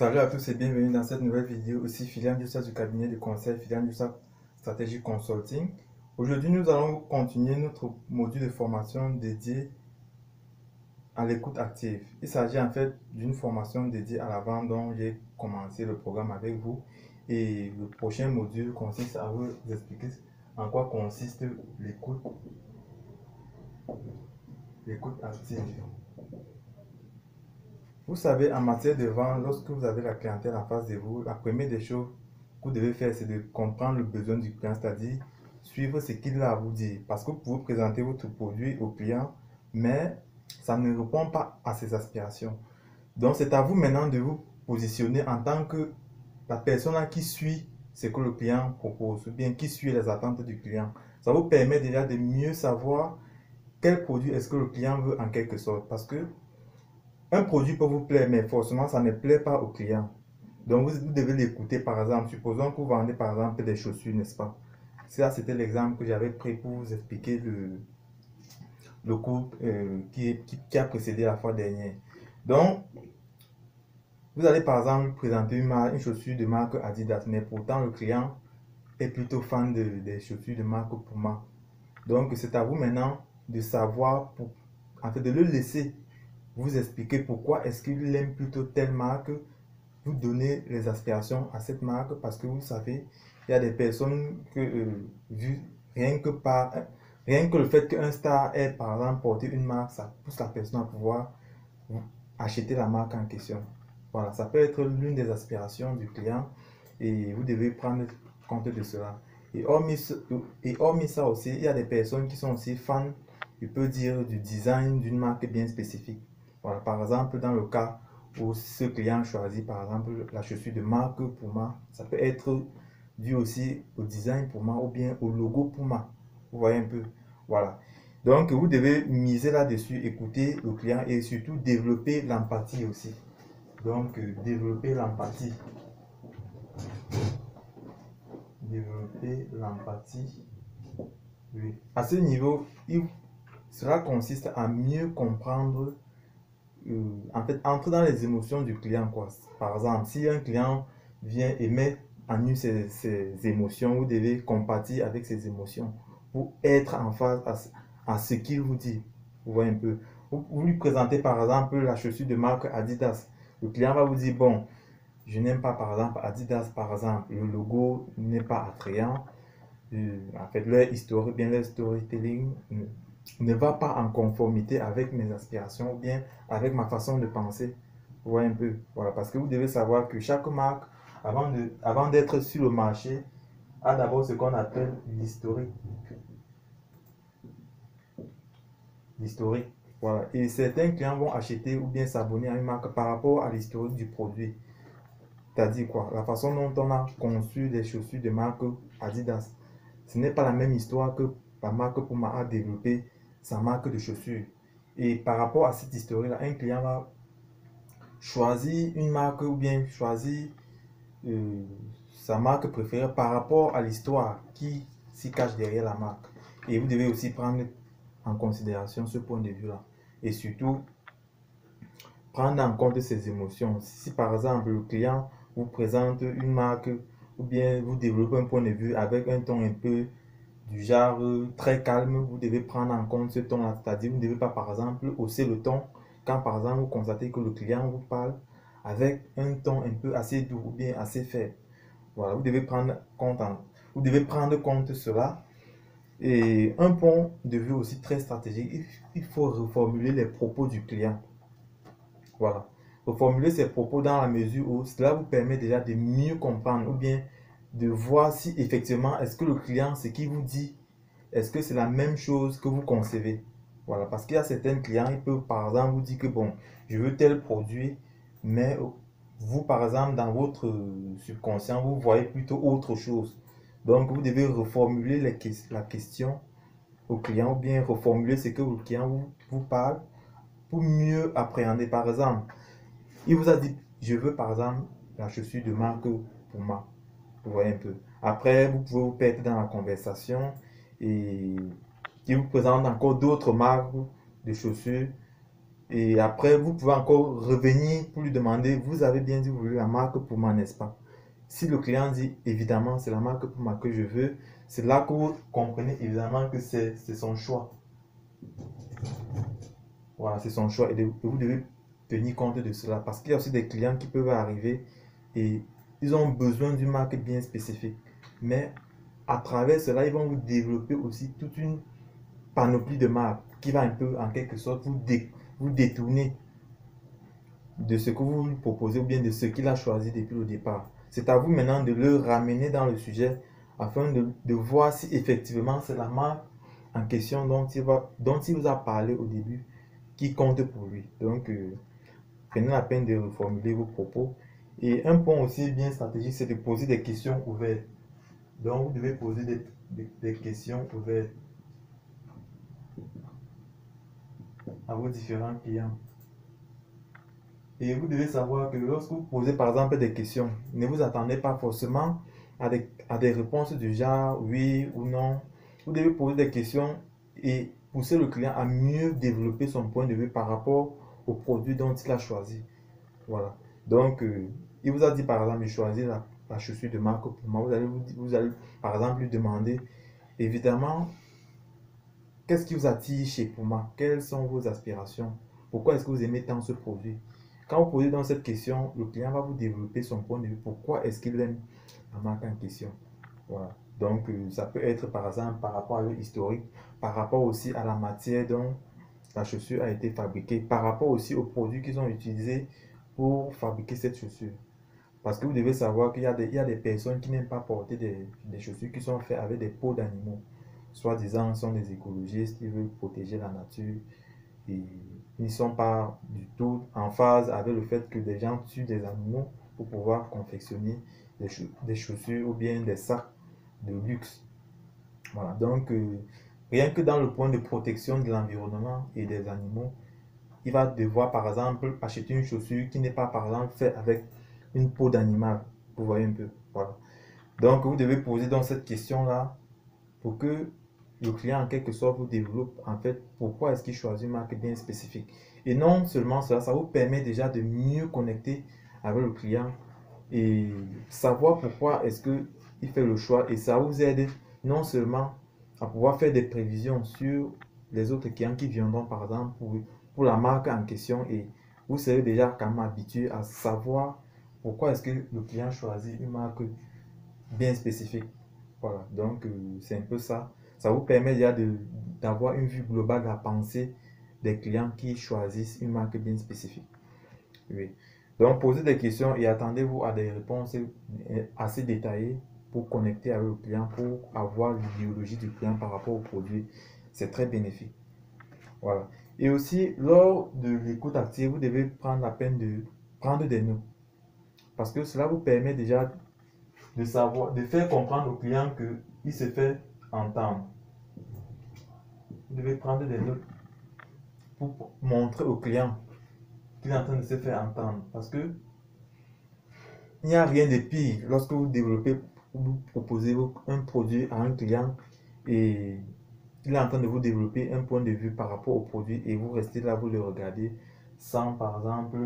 Salut à tous et bienvenue dans cette nouvelle vidéo. Ici Philippe Dussa du cabinet de conseil Philippe Dussa Stratégie Consulting. Aujourd'hui, nous allons continuer notre module de formation dédié à l'écoute active. Il s'agit en fait d'une formation dédiée à la vente dont j'ai commencé le programme avec vous. Et le prochain module consiste à vous expliquer en quoi consiste l'écoute active. Vous savez, en matière de vente, lorsque vous avez la clientèle en face de vous, la première des choses que vous devez faire, c'est de comprendre le besoin du client, c'est-à-dire suivre ce qu'il a à vous dire. Parce que vous pouvez présenter votre produit au client, mais ça ne répond pas à ses aspirations. Donc, c'est à vous maintenant de vous positionner en tant que la personne qui suit ce que le client propose, ou bien qui suit les attentes du client. Ça vous permet déjà de mieux savoir quel produit est-ce que le client veut en quelque sorte. Parce que un produit peut vous plaire, mais forcément, ça ne plaît pas au client. Donc, vous devez l'écouter, par exemple. Supposons que vous vendez, par exemple, des chaussures, n'est-ce pas? Ça, c'était l'exemple que j'avais pris pour vous expliquer le cours qui a précédé la fois dernière. Donc, vous allez, par exemple, présenter une chaussure de marque Adidas, mais pourtant, le client est plutôt fan des chaussures de marque Puma. Donc, c'est à vous maintenant de savoir, en fait, de le laisser vous expliquer pourquoi est-ce qu'il aime plutôt telle marque, vous donnez les aspirations à cette marque parce que vous savez, il y a des personnes que, vu, rien que le fait qu'un star ait par exemple porté une marque, ça pousse la personne à pouvoir acheter la marque en question. Voilà, ça peut être l'une des aspirations du client et vous devez prendre compte de cela. Et hormis ça aussi, il y a des personnes qui sont aussi fans, je peux dire, du design d'une marque bien spécifique. Voilà, par exemple, dans le cas où ce client choisit par exemple la chaussure de marque Puma, ça peut être dû aussi au design Puma ou bien au logo Puma. Vous voyez un peu. Voilà. Donc, vous devez miser là-dessus, écouter le client et surtout développer l'empathie aussi. Donc, développer l'empathie. Développer l'empathie. Oui. À ce niveau, cela consiste à mieux comprendre, en fait, entrer dans les émotions du client, quoi. Par exemple, si un client vient et met en nu ses émotions, vous devez compatir avec ses émotions pour être en phase à ce qu'il vous dit. Vous voyez un peu. Vous lui présentez par exemple la chaussure de marque Adidas. Le client va vous dire, bon, je n'aime pas par exemple Adidas, par exemple, le logo n'est pas attrayant. En fait, leur historique, bien leur storytelling ne va pas en conformité avec mes aspirations ou bien avec ma façon de penser. Vous voyez un peu. Voilà, parce que vous devez savoir que chaque marque, avant d'être sur le marché, a d'abord ce qu'on appelle l'historique. L'historique. Voilà. Et certains clients vont acheter ou bien s'abonner à une marque par rapport à l'historique du produit. C'est-à-dire quoi? La façon dont on a conçu les chaussures de marque Adidas. Ce n'est pas la même histoire que la marque Puma a développé sa marque de chaussures. Et par rapport à cette histoire-là, un client va choisir une marque ou bien choisir euh, sa marque préférée par rapport à l'histoire qui s'y cache derrière la marque. Et vous devez aussi prendre en considération ce point de vue-là. Et surtout, prendre en compte ses émotions. Si par exemple le client vous présente une marque ou bien vous développez un point de vue avec un ton un peu du genre très calme, vous devez prendre en compte ce ton-là. C'est-à-dire, vous ne devez pas, par exemple, hausser le ton quand, par exemple, vous constatez que le client vous parle avec un ton un peu assez doux ou bien assez faible. Voilà, vous devez prendre compte de cela. Et un point de vue aussi très stratégique, il faut reformuler les propos du client. Voilà. Reformuler ses propos dans la mesure où cela vous permet déjà de mieux comprendre ou bien de voir si effectivement est-ce que le client, ce qu'il vous dit, est-ce que c'est la même chose que vous concevez? Voilà, parce qu'il y a certains clients, ils peuvent par exemple vous dire que bon, je veux tel produit, mais vous par exemple dans votre subconscient, vous voyez plutôt autre chose. Donc vous devez reformuler la question au client ou bien reformuler ce que le client vous parle pour mieux appréhender. Par exemple, il vous a dit, je veux par exemple la chaussure de marque Puma. Vous voyez un peu. Après, vous pouvez vous perdre dans la conversation et il vous présente encore d'autres marques de chaussures Et après, vous pouvez encore revenir pour lui demander, vous avez bien dit, vous voulez la marque Puma, n'est-ce pas? Si le client dit, évidemment, c'est la marque Puma que je veux, c'est là que vous comprenez évidemment que c'est son choix. Voilà, c'est son choix. Et vous devez tenir compte de cela. Parce qu'il y a aussi des clients qui peuvent arriver et ils ont besoin d'une marque bien spécifique. Mais à travers cela, ils vont vous développer aussi toute une panoplie de marques qui va un peu, en quelque sorte, vous détourner de ce que vous lui proposez ou bien de ce qu'il a choisi depuis le départ. C'est à vous maintenant de le ramener dans le sujet afin de voir si effectivement c'est la marque en question dont il vous a parlé au début qui compte pour lui. Donc, prenez la peine de reformuler vos propos. Et un point aussi bien stratégique, c'est de poser des questions ouvertes. Donc, vous devez poser des questions ouvertes à vos différents clients. Et vous devez savoir que lorsque vous posez par exemple des questions, ne vous attendez pas forcément à des réponses du genre oui ou non. Vous devez poser des questions et pousser le client à mieux développer son point de vue par rapport au produit dont il a choisi. Voilà. Donc, il vous a dit par exemple de choisir la chaussure de marque Puma. Vous allez par exemple lui demander, évidemment, qu'est-ce qui vous attire chez Puma? Quelles sont vos aspirations? Pourquoi est-ce que vous aimez tant ce produit? Quand vous posez dans cette question, le client va vous développer son point de vue. Pourquoi est-ce qu'il aime la marque en question? Voilà. Donc, ça peut être par exemple par rapport à l'historique, par rapport aussi à la matière dont la chaussure a été fabriquée, par rapport aussi aux produits qu'ils ont utilisés pour fabriquer cette chaussure. Parce que vous devez savoir qu'il y a des personnes qui n'aiment pas porter des chaussures qui sont faites avec des peaux d'animaux. Soi-disant, sont des écologistes, ils veulent protéger la nature et ils ne sont pas du tout en phase avec le fait que des gens tuent des animaux pour pouvoir confectionner des chaussures ou bien des sacs de luxe. Voilà, donc rien que dans le point de protection de l'environnement et des animaux, il va devoir par exemple acheter une chaussure qui n'est pas par exemple faite avec une peau d'animal. Vous voyez un peu. Voilà. Donc vous devez poser dans cette question-là pour que le client en quelque sorte vous développe en fait pourquoi est-ce qu'il choisit une marque bien spécifique. Et non seulement cela, ça vous permet déjà de mieux connecter avec le client et savoir pourquoi est-ce qu'il fait le choix et ça vous aide non seulement à pouvoir faire des prévisions sur les autres clients qui viendront par exemple pour la marque en question et vous serez déjà quand même habitué à savoir pourquoi est-ce que le client choisit une marque bien spécifique. Voilà, donc c'est un peu ça. Ça vous permet déjà d'avoir une vue globale de la pensée des clients qui choisissent une marque bien spécifique. Oui. Donc, posez des questions et attendez-vous à des réponses assez détaillées pour connecter avec le client, pour avoir l'idéologie du client par rapport au produit. C'est très bénéfique. Voilà. Et aussi, lors de l'écoute active, vous devez prendre la peine de prendre des notes. Parce que cela vous permet déjà de savoir, de faire comprendre au client qu'il se fait entendre. Vous devez prendre des notes pour montrer au client qu'il est en train de se faire entendre. Parce que il n'y a rien de pire lorsque vous développez ou vous proposez un produit à un client et il est en train de vous développer un point de vue par rapport au produit et vous restez là, vous le regardez sans par exemple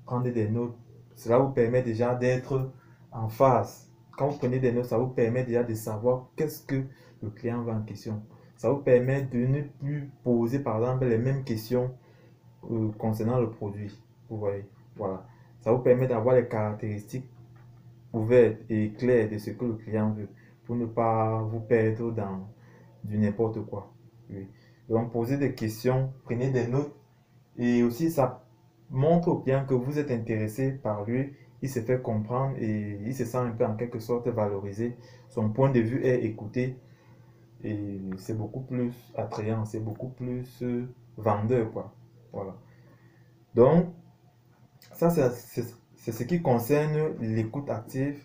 prendre des notes. Cela vous permet déjà d'être en phase. Quand vous prenez des notes, ça vous permet déjà de savoir qu'est-ce que le client veut en question. Ça vous permet de ne plus poser par exemple les mêmes questions concernant le produit. Vous voyez, voilà. Ça vous permet d'avoir les caractéristiques ouverte et claire de ce que le client veut pour ne pas vous perdre dans du n'importe quoi. Oui. Donc, posez des questions, prenez des notes et aussi ça montre au client que vous êtes intéressé par lui, il se fait comprendre et il se sent un peu en quelque sorte valorisé. Son point de vue est écouté et c'est beaucoup plus attrayant, c'est beaucoup plus vendeur, quoi. Voilà. Donc, ça, c'est ce qui concerne l'écoute active.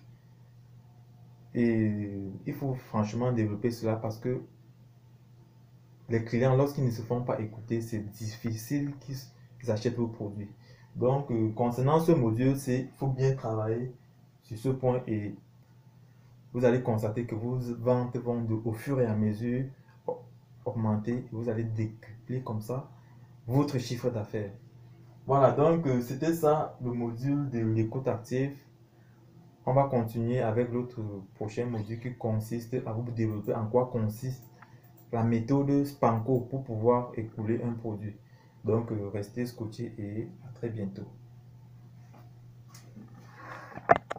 Et il faut franchement développer cela parce que les clients, lorsqu'ils ne se font pas écouter, c'est difficile qu'ils achètent vos produits. Donc, concernant ce module, il faut bien travailler sur ce point et vous allez constater que vos ventes vont au fur et à mesure augmenter. Vous allez décupler comme ça votre chiffre d'affaires. Voilà, donc c'était ça le module de l'écoute active. On va continuer avec l'autre prochain module qui consiste à vous développer en quoi consiste la méthode Spanco pour pouvoir écouler un produit. Donc, restez scotché et à très bientôt.